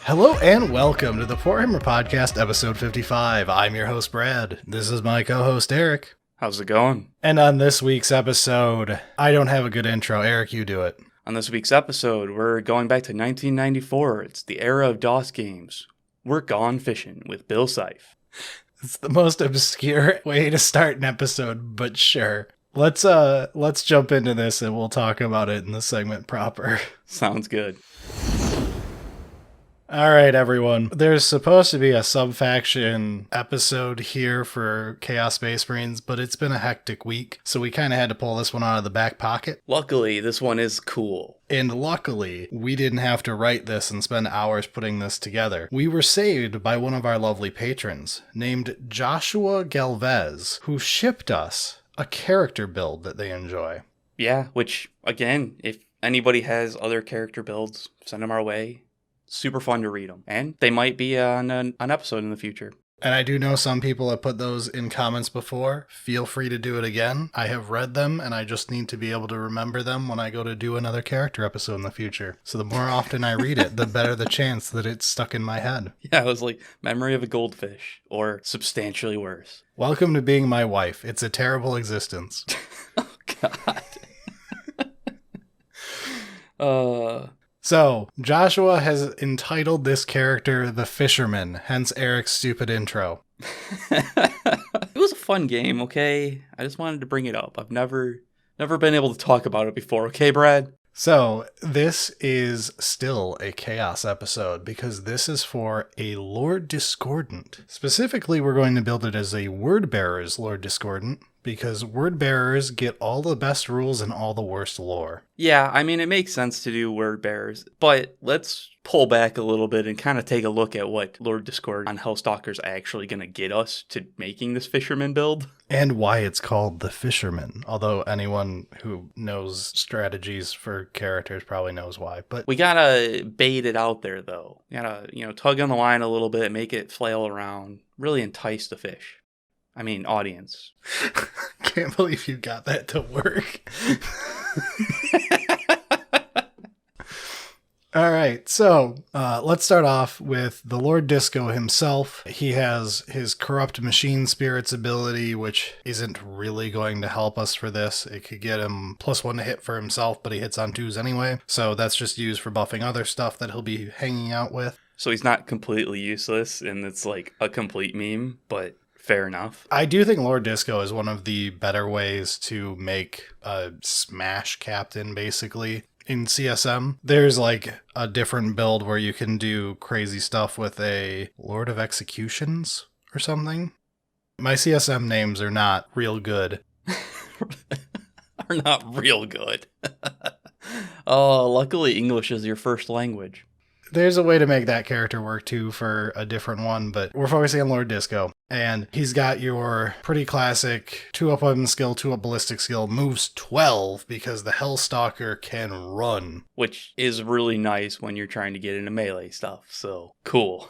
Hello and welcome to the Warhammer Podcast, episode 55. I'm your host, Brad. This is my co-host, Eric. How's it going? And on this week's episode, I don't have a good intro. Eric, you do it. On this week's episode, we're going back to 1994. It's the era of DOS games. We're gone fishing with Bill Seif. It's the most obscure way to start an episode, but sure. Let's jump into this and we'll talk about it in the segment proper. Sounds good. All right, everyone. There's supposed to be a sub-faction episode here for Chaos Space Marines, but it's been a hectic week, so we kind of had to pull this one out of the back pocket. Luckily, this one is cool. And luckily, we didn't have to write this and spend hours putting this together. We were saved by one of our lovely patrons, named Joshua Galvez, who shipped us a character build that they enjoy. Yeah, which, again, if anybody has other character builds, send them our way. Super fun to read them. And they might be on an episode in the future. And I do know some people have put those in comments before. Feel free to do it again. I have read them, and I just need to be able to remember them when I go to do another character episode in the future. So the more often I read it, the better the chance that it's stuck in my head. Yeah, it was like Memory of a Goldfish, or substantially worse. Welcome to being my wife. It's a terrible existence. Oh, God. So, Joshua has entitled this character The Fisherman, hence Eric's stupid intro. It was a fun game, okay? I just wanted to bring it up. I've never been able to talk about it before, okay, Brad? So, this is still a Chaos episode because this is for a Lord Discordant. Specifically, we're going to build it as a Word Bearer's Lord Discordant because Word Bearers get all the best rules and all the worst lore. Yeah, I mean, it makes sense to do Word Bearers, but let's pull back a little bit and kind of take a look at what Lord Discord on Hellstalker's actually going to get us to making this Fisherman build. And why it's called the Fisherman, although anyone who knows strategies for characters probably knows why. But we gotta bait it out there, though. You gotta, tug on the line a little bit, make it flail around, really entice the fish. I mean, audience. Can't believe you got that to work. All right, so let's start off with the Lord Disco himself. He has his Corrupt Machine Spirits ability, which isn't really going to help us for this. It could get him +1 to hit for himself, but he hits on 2s anyway. So that's just used for buffing other stuff that he'll be hanging out with. So he's not completely useless, and it's like a complete meme, but fair enough. I do think Lord Disco is one of the better ways to make a smash captain, basically. In CSM, there's like a different build where you can do crazy stuff with a Lord of Executions or something. My CSM names are not real good. Are not real good. Oh, luckily English is your first language. There's a way to make that character work too for a different one, but we're focusing on Lord Disco. And he's got your pretty classic 2-up weapon skill, 2-up ballistic skill, moves 12 because the Hellstalker can run. Which is really nice when you're trying to get into melee stuff, so cool.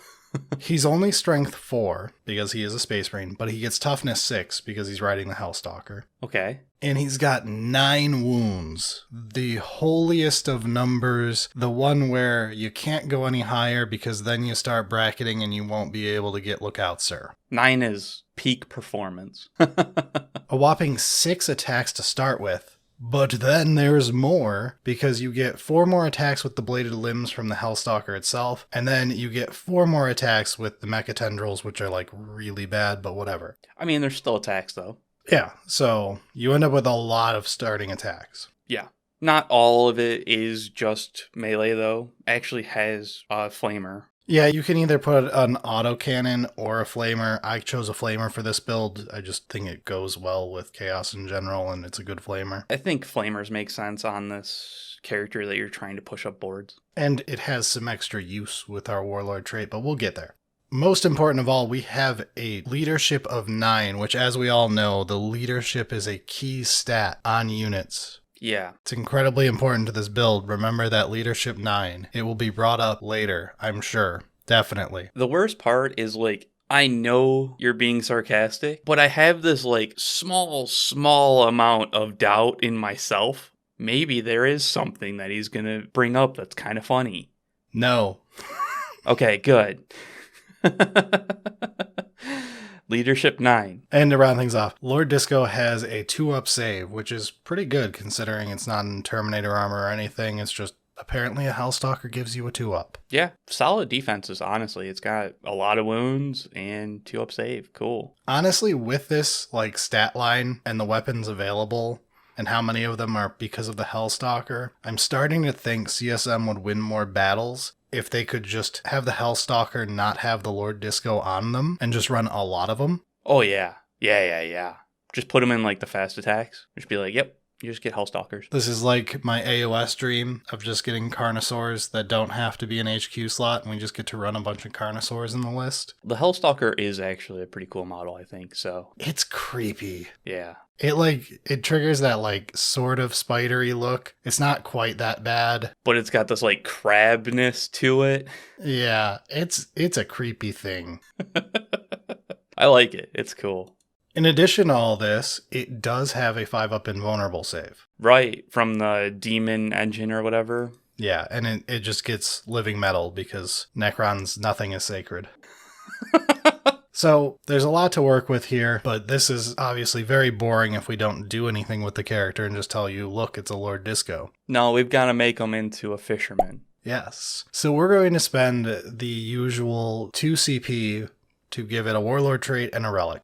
He's only strength 4 because he is a Space Marine, but he gets toughness 6 because he's riding the Hellstalker. Okay. And he's got 9 wounds. The holiest of numbers. The one where you can't go any higher because then you start bracketing and you won't be able to get Lookout Sir. 9 is peak performance. A whopping 6 attacks to start with. But then there's more, because you get 4 more attacks with the bladed limbs from the Hellstalker itself, and then you get 4 more attacks with the Mecha Tendrils, which are like really bad, but whatever. I mean, there's still attacks though. Yeah, so you end up with a lot of starting attacks. Yeah. Not all of it is just melee though. Actually has a flamer. Yeah, you can either put an autocannon or a flamer. I chose a flamer for this build. I just think it goes well with Chaos in general, and it's a good flamer. I think flamers make sense on this character that you're trying to push up boards. And it has some extra use with our Warlord trait, but we'll get there. Most important of all, we have a leadership of 9, which, as we all know, the leadership is a key stat on units. Yeah. It's incredibly important to this build. Remember that leadership 9. It will be brought up later, I'm sure. Definitely. The worst part is, like, I know you're being sarcastic, but I have this, like, small amount of doubt in myself. Maybe there is something that he's gonna bring up that's kind of funny. No. Okay, good. Leadership 9. And to round things off, Lord Disco has a 2-up save, which is pretty good considering it's not in Terminator armor or anything. It's just apparently a Hellstalker gives you a 2-up. Yeah, solid defenses, honestly. It's got a lot of wounds and 2-up save. Cool. Honestly, with this like stat line and the weapons available and how many of them are because of the Hellstalker, I'm starting to think CSM would win more battles if they could just have the Hellstalker not have the Lord Disco on them and just run a lot of them. Oh, yeah. Yeah. Just put them in, like, the fast attacks. Just be like, yep, you just get Hellstalkers. This is like my AOS dream of just getting Carnosaurs that don't have to be an HQ slot, and we just get to run a bunch of Carnosaurs in the list. The Hellstalker is actually a pretty cool model, I think, so. It's creepy. Yeah. It triggers that like sort of spidery look. It's not quite that bad. But it's got this like crabness to it. Yeah, it's a creepy thing. I like it. It's cool. In addition to all this, it does have a 5-up invulnerable save. Right, from the demon engine or whatever. Yeah, and it just gets living metal because Necron's nothing is sacred. So there's a lot to work with here, but this is obviously very boring if we don't do anything with the character and just tell you, look, it's a Lord Disco. No, we've got to make him into a fisherman. Yes. So we're going to spend the usual 2 CP to give it a Warlord trait and a Relic.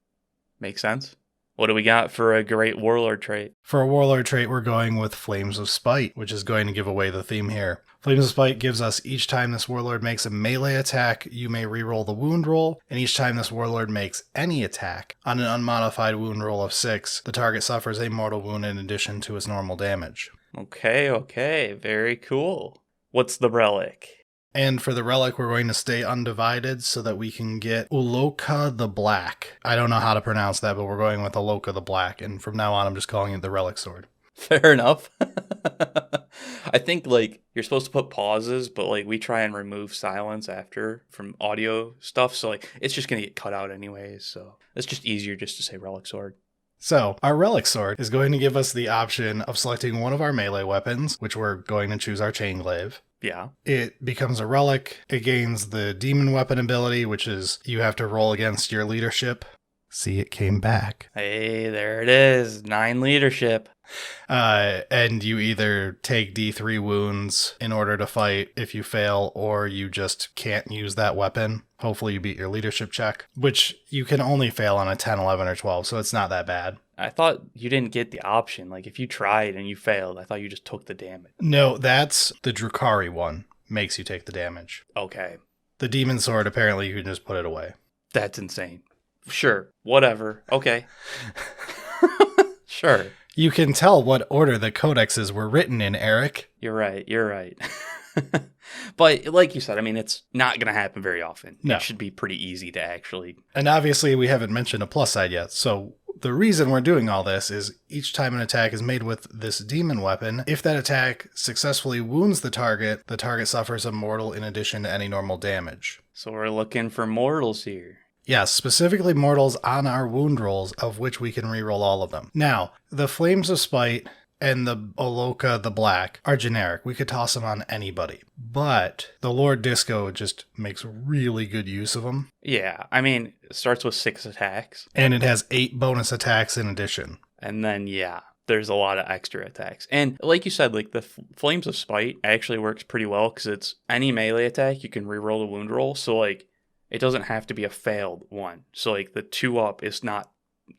Makes sense. What do we got for a great Warlord trait? For a Warlord trait, we're going with Flames of Spite, which is going to give away the theme here. Flames of Spite gives us each time this Warlord makes a melee attack, you may reroll the wound roll, and each time this Warlord makes any attack on an unmodified wound roll of 6, the target suffers a mortal wound in addition to its normal damage. Okay, very cool. What's the Relic? And for the Relic, we're going to stay undivided so that we can get Uloka the Black. I don't know how to pronounce that, but we're going with Uloka the Black, and from now on I'm just calling it the Relic Sword. Fair enough. I think, like, you're supposed to put pauses, but, like, we try and remove silence after from audio stuff, so, like, it's just going to get cut out anyways, so it's just easier just to say Relic Sword. So, our Relic Sword is going to give us the option of selecting one of our melee weapons, which we're going to choose our Chainglaive. Yeah. It becomes a relic. It gains the demon weapon ability, which is you have to roll against your leadership. See, it came back. Hey, there it is. 9 leadership. And you either take D3 wounds in order to fight if you fail, or you just can't use that weapon. Hopefully you beat your leadership check, which you can only fail on a 10, 11, or 12, so it's not that bad. I thought you didn't get the option. Like, if you tried and you failed, I thought you just took the damage. No, that's the Drukhari one. Makes you take the damage. Okay. The demon sword, apparently you can just put it away. That's insane. Sure. Whatever. Okay. Sure. You can tell what order the codexes were written in, Eric. You're right. But like you said, I mean, it's not going to happen very often. No. It should be pretty easy to actually... And obviously we haven't mentioned a plus side yet, so the reason we're doing all this is each time an attack is made with this demon weapon, if that attack successfully wounds the target suffers a mortal in addition to any normal damage. So we're looking for mortals here. Yes, specifically mortals on our wound rolls, of which we can reroll all of them. Now, the Flames of Spite and the Uloka the Black are generic. We could toss them on anybody. But the Lord Disco just makes really good use of them. Yeah, I mean, it starts with 6 attacks. And it has 8 bonus attacks in addition. And then, yeah, there's a lot of extra attacks. And like you said, like the Flames of Spite actually works pretty well because it's any melee attack, you can reroll the wound roll. So, like, it doesn't have to be a failed one. So, like, the 2-up is not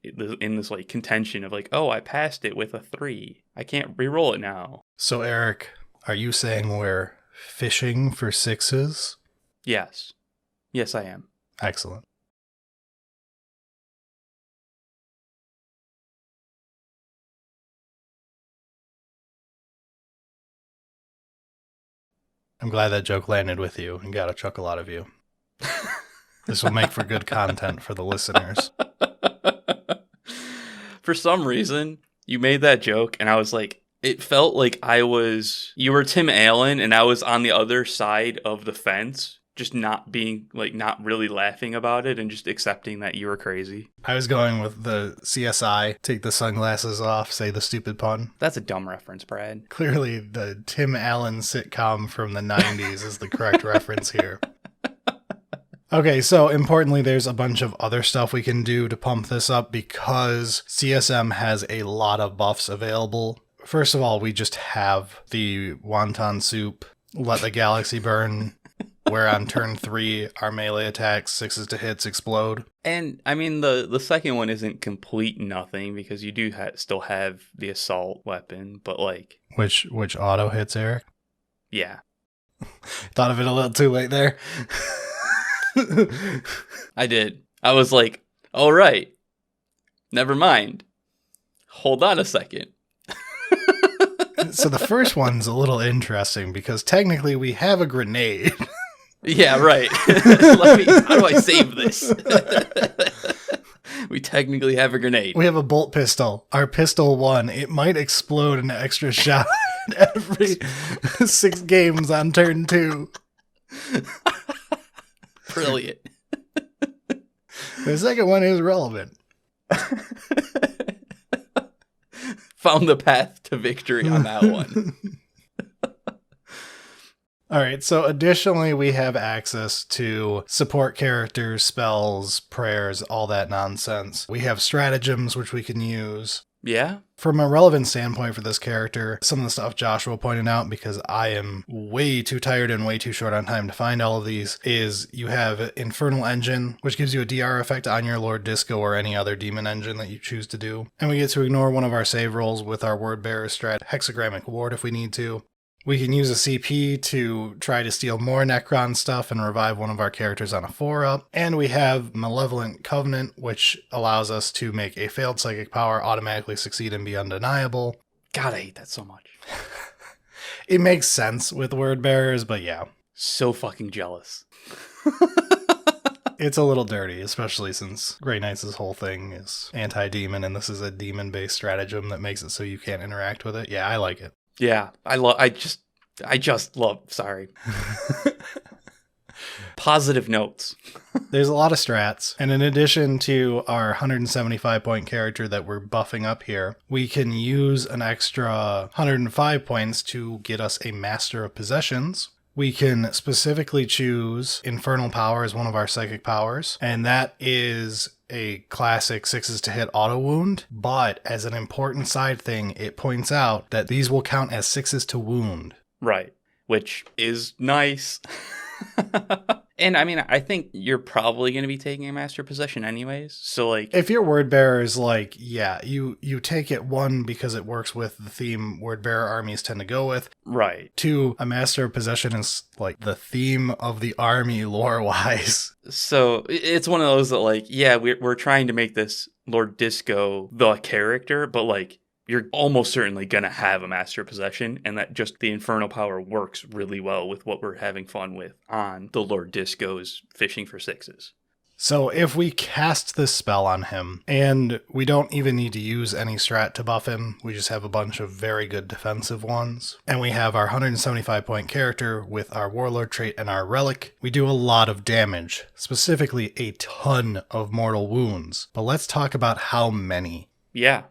in this, like, contention of, like, oh, I passed it with a 3. I can't reroll it now. So, Eric, are you saying we're fishing for 6s? Yes. Yes, I am. Excellent. I'm glad that joke landed with you and got a chuckle out of you. This will make for good content for the listeners. For some reason, you made that joke, and I was like, it felt like you were Tim Allen, and I was on the other side of the fence, just not really laughing about it and just accepting that you were crazy. I was going with the CSI, take the sunglasses off, say the stupid pun. That's a dumb reference, Brad. Clearly, the Tim Allen sitcom from the 90s is the correct reference here. Okay, so importantly, there's a bunch of other stuff we can do to pump this up because CSM has a lot of buffs available. First of all, we just have the wonton soup, let the galaxy burn, where on turn 3, our melee attacks, 6s to hits, explode. And, I mean, the second one isn't complete nothing because you do still have the assault weapon, but, like... Which auto hits, Eric? Yeah. Thought of it a little too late there. I did. I was like, all right, never mind. Hold on a second. So the first one's a little interesting because technically we have a grenade. Yeah, right. How do I save this? We technically have a grenade. We have a bolt pistol. Our pistol 1, it might explode an extra shot every 6 games on turn 2. Brilliant. The second one is relevant. Found the path to victory on that one. All right, so additionally, we have access to support characters, spells, prayers, all that nonsense. We have stratagems, which we can use. Yeah? From a relevant standpoint for this character, some of the stuff Joshua pointed out, because I am way too tired and way too short on time to find all of these, is you have Infernal Engine, which gives you a DR effect on your Lord Disco or any other demon engine that you choose to do. And we get to ignore one of our save rolls with our Word Bearer strat, Hexagrammic Ward if we need to. We can use a CP to try to steal more Necron stuff and revive one of our characters on a 4-up. And we have Malevolent Covenant, which allows us to make a failed psychic power automatically succeed and be undeniable. God, I hate that so much. It makes sense with word bearers, but yeah. So fucking jealous. It's a little dirty, especially since Grey Knights' whole thing is anti-demon, and this is a demon-based stratagem that makes it so you can't interact with it. Yeah, I like it. Yeah, I just love, sorry. Positive notes. There's a lot of strats, and in addition to our 175 point character that we're buffing up here, we can use an extra 105 points to get us a Master of Possessions. We can specifically choose Infernal Power as one of our psychic powers, and that is a classic 6s to hit auto wound, but as an important side thing, it points out that these will count as 6s to wound. Right, which is nice. And I mean, I think you're probably going to be taking a Master Possession anyways. So like, if your word bearer is like, yeah, you take it 1 because it works with the theme word bearer armies tend to go with. Right. 2, a Master of Possession is like the theme of the army lore wise. So it's one of those that like, yeah, we're trying to make this Lord Disco the character, but like, you're almost certainly going to have a Master of Possession, and that just the Infernal Power works really well with what we're having fun with on the Lord Disco's fishing for 6s. So if we cast this spell on him, and we don't even need to use any strat to buff him, we just have a bunch of very good defensive ones, and we have our 175 point character with our Warlord trait and our Relic, we do a lot of damage, specifically a ton of mortal wounds. But let's talk about how many. Yeah.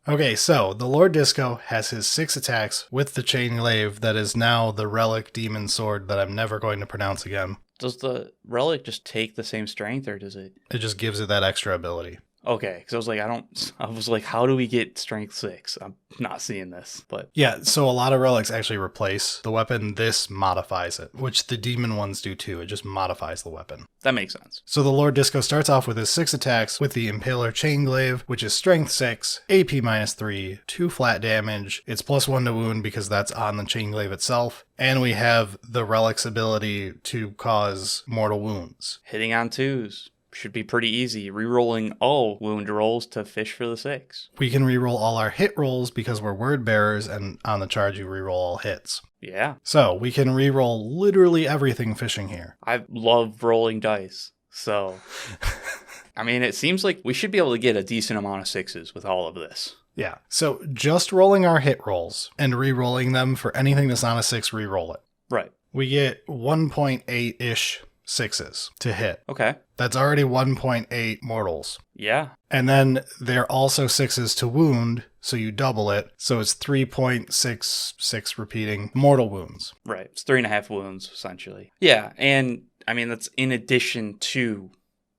Okay, so the Lord Disco has his 6 attacks with the Chain Glaive that is now the Relic Demon Sword that I'm never going to pronounce again. Does the Relic just take the same strength, or does it? It just gives it that extra ability. Okay, because I was like, how do we get strength 6? I'm not seeing this, but... Yeah, so a lot of relics actually replace the weapon. This modifies it, which the demon ones do too. It just modifies the weapon. That makes sense. So the Lord Disco starts off with his 6 attacks with the Impaler Chain Glaive, which is strength 6, AP -3, 2 flat damage. It's +1 to wound because that's on the Chain Glaive itself. And we have the Relic's ability to cause mortal wounds. Hitting on 2s. Should be pretty easy. Rerolling all wound rolls to fish for the 6. We can reroll all our hit rolls because we're word bearers, and on the charge you reroll all hits. Yeah. So we can reroll literally everything fishing here. I love rolling dice. So, I mean, it seems like we should be able to get a decent amount of 6s with all of this. Yeah. So just rolling our hit rolls and rerolling them for anything that's not a 6, reroll it. Right. We get 1.8-ish 6s to hit. Okay. That's already 1.8 mortals. Yeah. And then they're also 6s to wound, so you double it. So it's 3.66 repeating mortal wounds. Right. It's 3.5 wounds, essentially. Yeah, and I mean, that's in addition to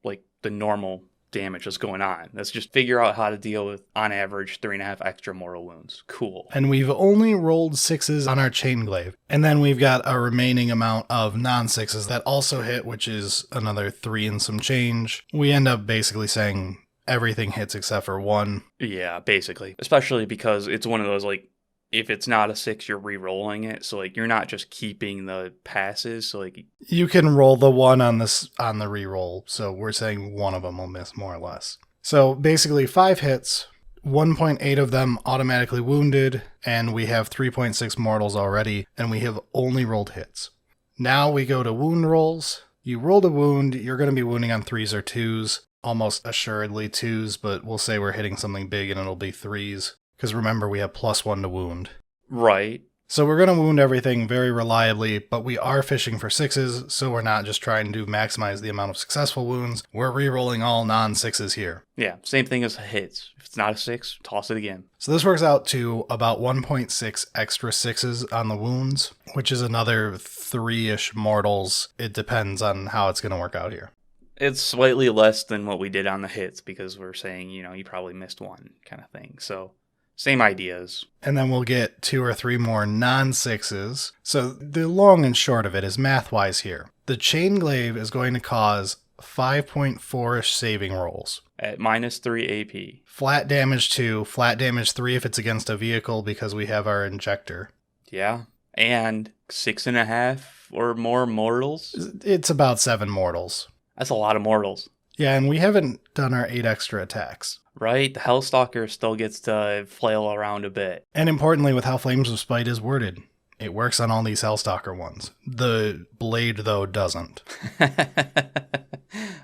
like the normal damage that's going on. Let's just figure out how to deal with, on average, 3.5 extra mortal wounds. Cool. And we've only rolled 6s on our chain glaive. And then we've got a remaining amount of non-6s that also hit, which is another 3 and some change. We end up basically saying everything hits except for 1. Yeah, basically. Especially because it's one of those, like, if it's not a 6, you're re-rolling it. So, like, you're not just keeping the passes. So, like, you can roll the 1 on the re-roll. So we're saying one of them will miss, more or less. So basically 5 hits, 1.8 of them automatically wounded, and we have 3.6 mortals already, and we have only rolled hits. Now we go to wound rolls. You rolled a wound, you're going to be wounding on 3s or 2s. Almost assuredly 2s, but we'll say we're hitting something big and it'll be 3s. Because remember, we have +1 to wound. right. So we're going to wound everything very reliably, but we are fishing for 6s, so we're not just trying to maximize the amount of successful wounds. We're re-rolling all non-6s here. Yeah, same thing as hits. If it's not a 6, toss it again. So this works out to about 1.6 extra 6s on the wounds, which is another 3-ish mortals. It depends on how it's going to work out here. It's slightly less than what we did on the hits because we're saying, you probably missed 1 kind of thing. So same ideas. And then we'll get 2 or 3 more non-6s. So the long and short of it is math-wise here. The chain glaive is going to cause 5.4-ish saving rolls. At -3 AP. Flat damage 2, flat damage 3 if it's against a vehicle because we have our injector. Yeah. And 6.5 or more mortals. It's about 7 mortals. That's a lot of mortals. Yeah, and we haven't done our 8 extra attacks. Right? The Hellstalker still gets to flail around a bit. And importantly, with how Flames of Spite is worded, it works on all these Hellstalker ones. The blade, though, doesn't.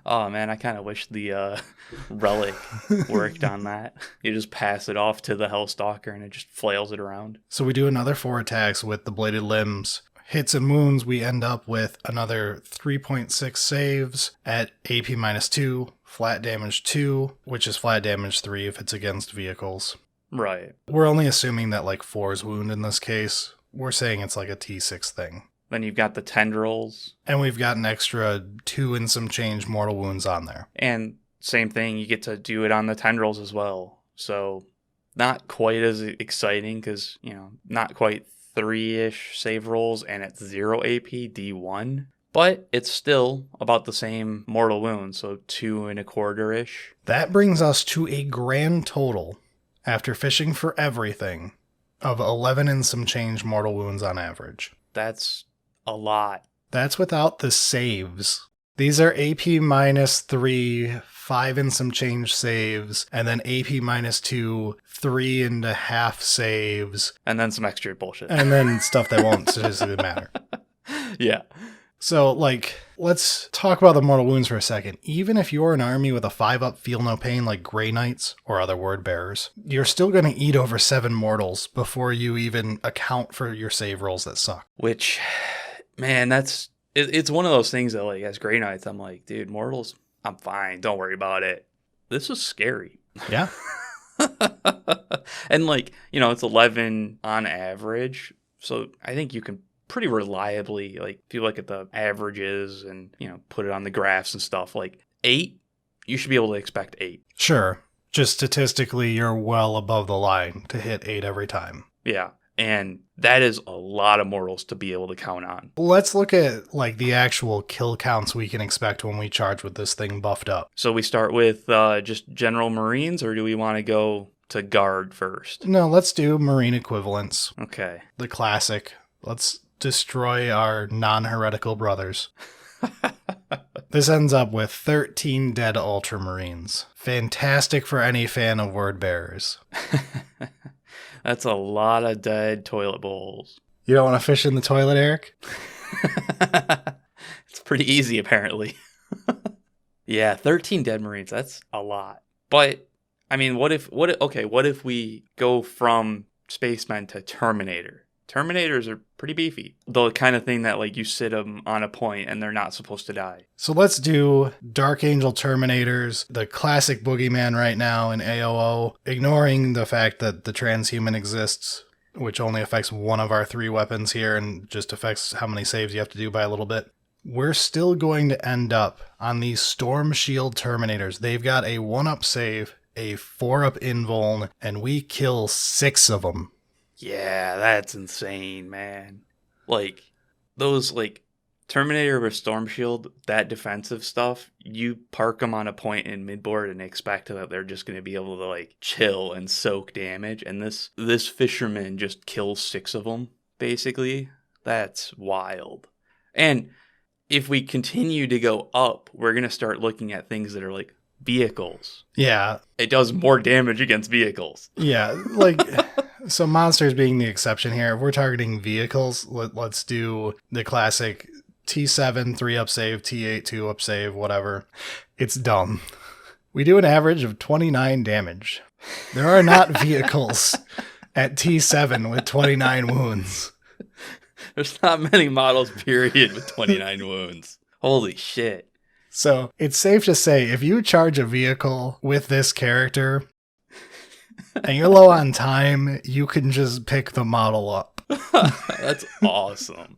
Oh, man, I kind of wish the Relic worked on that. You just pass it off to the Hellstalker and it just flails it around. So we do another 4 attacks with the bladed limbs. Hits and wounds, we end up with another 3.6 saves at AP -2, flat damage 2, which is flat damage 3 if it's against vehicles. Right. We're only assuming that like 4's wound in this case. We're saying it's like a T6 thing. Then you've got the tendrils. And we've got an extra 2 and some change mortal wounds on there. And same thing, you get to do it on the tendrils as well. So not quite as exciting because, not quite 3-ish save rolls and it's 0 AP D1. But it's still about the same mortal wounds, so 2.25-ish. That brings us to a grand total, after fishing for everything, of 11 and some change mortal wounds on average. That's a lot. That's without the saves. These are AP -3, 5 and some change saves, and then AP -2, 3.5 saves. And then some extra bullshit. And then stuff that won't statistically matter. Yeah. So, let's talk about the mortal wounds for a second. Even if you're an army with a 5-up feel no pain like Grey Knights or other word bearers, you're still going to eat over 7 mortals before you even account for your save rolls that suck. Which, man, it's one of those things that, like, as Grey Knights, I'm like, dude, mortals, I'm fine. Don't worry about it. This is scary. Yeah. And, it's 11 on average. So I think you can pretty reliably, if you look at the averages and, put it on the graphs and stuff, 8, you should be able to expect 8. Sure. Just statistically, you're well above the line to hit 8 every time. Yeah. And that is a lot of mortals to be able to count on. Let's look at, the actual kill counts we can expect when we charge with this thing buffed up. So we start with just general Marines, or do we want to go to Guard first? No, let's do Marine equivalents. Okay. The classic. Let's destroy our non-heretical brothers. This ends up with 13 dead Ultramarines. Fantastic for any fan of word bearers. That's a lot of dead toilet bowls. You don't want to fish in the toilet, Eric? It's pretty easy, apparently. Yeah, 13 dead Marines. That's a lot. But, I mean, what if we go from Spacemen to Terminator? Terminators are pretty beefy. The kind of thing that, you sit them on a point and they're not supposed to die. So let's do Dark Angel Terminators, the classic boogeyman right now in AOO, ignoring the fact that the transhuman exists, which only affects one of our 3 weapons here and just affects how many saves you have to do by a little bit. we're still going to end up on these Storm Shield Terminators. They've got a 1-up save, a 4-up invuln, and we kill 6 of them. Yeah, that's insane, man. Like, those, like, Terminator with Storm Shield, that defensive stuff, you park them on a point in midboard and expect that they're just going to be able to, like, chill and soak damage. And this fisherman just kills 6 of them, basically. That's wild. And if we continue to go up, we're going to start looking at things that are, like, vehicles. Yeah. It does more damage against vehicles. Yeah, like... So monsters being the exception here. If we're targeting vehicles, let's do the classic T7 3-up save, T8 2-up save, whatever. It's dumb. We do an average of 29 damage. There are not vehicles at T7 with 29 wounds. There's not many models, period, with 29 wounds. Holy shit. So it's safe to say if you charge a vehicle with this character and you're low on time, you can just pick the model up. That's awesome.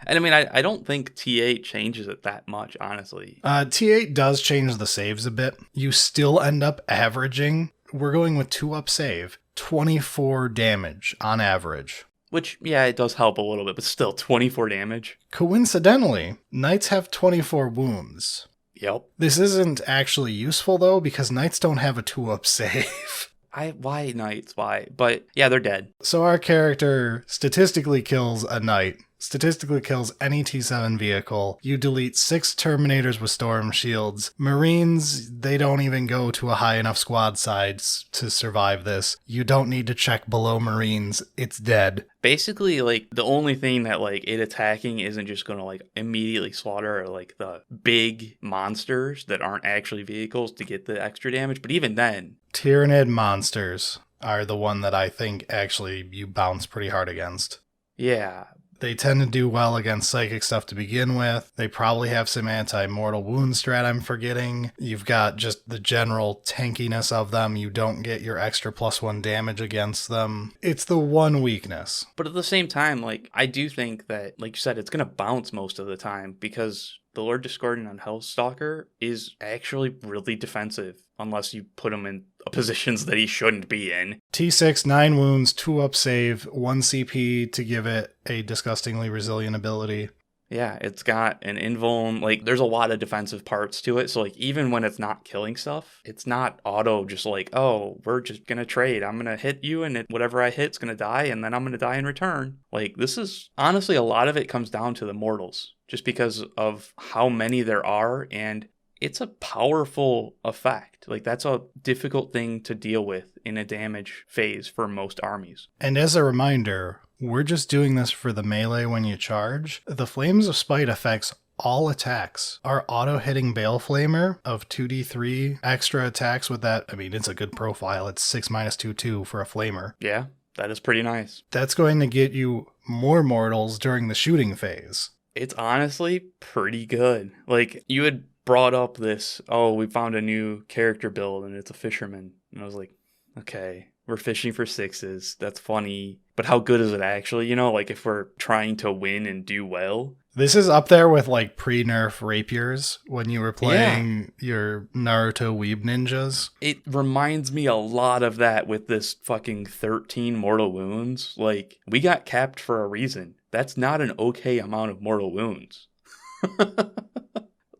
And I mean, I don't think T8 changes it that much, honestly. T8 does change the saves a bit. You still end up averaging, we're going with 2-up save, 24 damage on average. Which, yeah, it does help a little bit, but still, 24 damage. Coincidentally, knights have 24 wounds. Yep. This isn't actually useful, though, because knights don't have a 2-up save. Why knights? Why? But yeah, they're dead. So our character statistically kills a knight, statistically kills any T7 vehicle. You delete 6 Terminators with Storm Shields. Marines, they don't even go to a high enough squad size to survive this. You don't need to check below Marines. It's dead. Basically, like, the only thing that, like, it attacking isn't just going to, like, immediately slaughter are, like, the big monsters that aren't actually vehicles to get the extra damage. But even then... Tyrannid monsters are the one that I think actually you bounce pretty hard against. Yeah. They tend to do well against psychic stuff to begin with. They probably have some anti-mortal wound strat I'm forgetting. You've got just the general tankiness of them. You don't get your extra +1 damage against them. It's the one weakness. But at the same time, like, I do think that, like you said, it's going to bounce most of the time because the Lord Discordant on Hellstalker is actually really defensive unless you put him in positions that he shouldn't be in. T6, 9 wounds, 2-up save, 1 CP to give it a disgustingly resilient ability. Yeah, it's got an invuln. Like, there's a lot of defensive parts to it. So, like, even when it's not killing stuff, it's not auto just like, oh, we're just going to trade. I'm going to hit you and whatever I hit's going to die and then I'm going to die in return. Like, this is, honestly, a lot of it comes down to the mortals just because of how many there are and it's a powerful effect. Like, that's a difficult thing to deal with in a damage phase for most armies. And as a reminder, we're just doing this for the melee when you charge. The Flames of Spite affects all attacks. Our auto-hitting Bale Flamer of 2d3 extra attacks with that, I mean, it's a good profile. It's 6 -2/2 for a Flamer. Yeah, that is pretty nice. That's going to get you more mortals during the shooting phase. It's honestly pretty good. Like, you had brought up this, oh, we found a new character build and it's a fisherman. And I was like, okay, we're fishing for 6s. That's funny. But how good is it actually? You know, like if we're trying to win and do well. This is up there with like pre-nerf rapiers when you were playing your Naruto Weeb Ninjas. It reminds me a lot of that with this fucking 13 mortal wounds. Like, we got capped for a reason. That's not an okay amount of mortal wounds.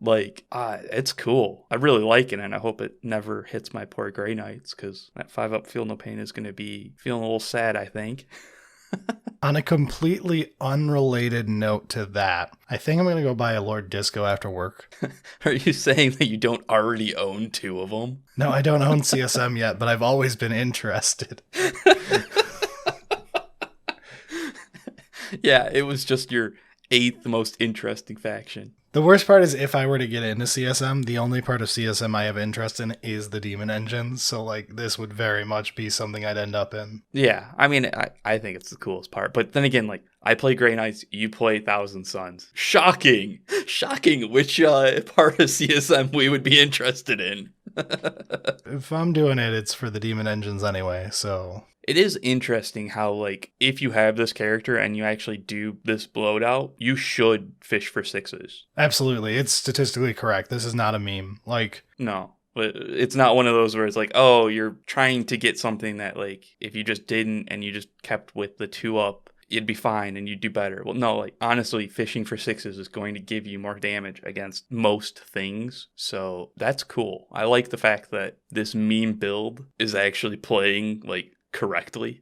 Like, it's cool. I really like it, and I hope it never hits my poor Grey Knights, because that 5-up Feel No Pain is going to be feeling a little sad, I think. On a completely unrelated note to that, I think I'm going to go buy a Lord Disco after work. Are you saying that you don't already own 2 of them? No, I don't own CSM yet, but I've always been interested. Yeah, it was just your 8th most interesting faction. The worst part is if I were to get into CSM, the only part of CSM I have interest in is the demon engines. So, like, this would very much be something I'd end up in. Yeah, I mean, I think it's the coolest part. But then again, like, I play Grey Knights, you play Thousand Suns. Shocking! Shocking which part of CSM we would be interested in. If I'm doing it, it's for the demon engines anyway, so... It is interesting how, like, if you have this character and you actually do this loadout, you should fish for sixes. Absolutely. It's statistically correct. This is not a meme. Like, No, but it's not one of those where it's like, oh, you're trying to get something that, like, if you just didn't and you just kept with the 2-up, you'd be fine and you'd do better. Well, no, like, honestly, fishing for sixes is going to give you more damage against most things. So that's cool. I like the fact that this meme build is actually playing, like, correctly.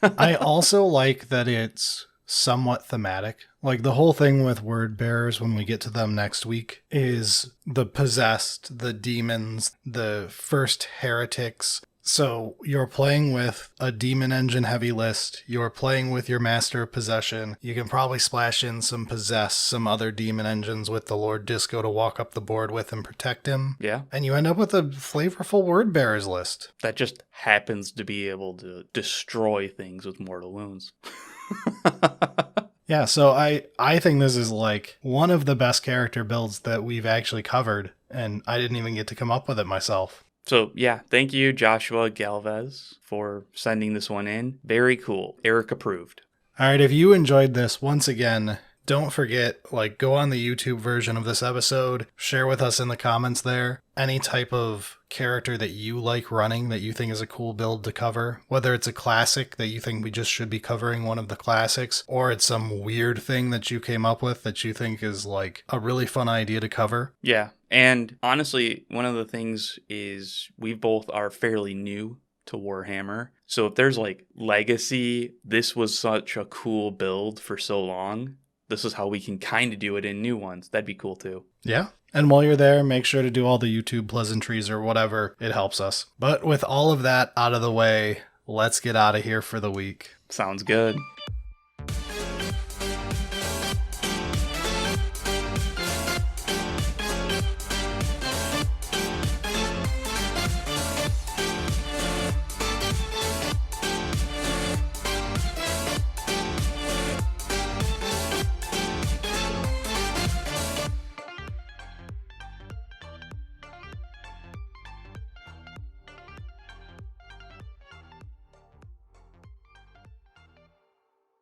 I also like that it's somewhat thematic. Like the whole thing with word bearers when we get to them next week is the possessed, the demons, the first heretics. So you're playing with a demon engine heavy list. You're playing with your master of possession. You can probably splash in some possess, some other demon engines with the Lord Disco to walk up the board with and protect him. Yeah. And you end up with a flavorful word bearers list. That just happens to be able to destroy things with mortal wounds. Yeah, so I think this is like one of the best character builds that we've actually covered, and I didn't even get to come up with it myself. So yeah, thank you, Joshua Galvez, for sending this one in. Very cool. Eric approved. All right, if you enjoyed this, once again, don't forget, like, go on the YouTube version of this episode, share with us in the comments there any type of character that you like running that you think is a cool build to cover, whether it's a classic that you think we just should be covering one of the classics, or it's some weird thing that you came up with that you think is like a really fun idea to cover. Yeah, and honestly, one of the things is we both are fairly new to Warhammer. So if there's like legacy, this was such a cool build for so long, this is how we can kind of do it in new ones. That'd be cool too. Yeah. And while you're there, make sure to do all the YouTube pleasantries or whatever. It helps us. But with all of that out of the way, let's get out of here for the week. Sounds good.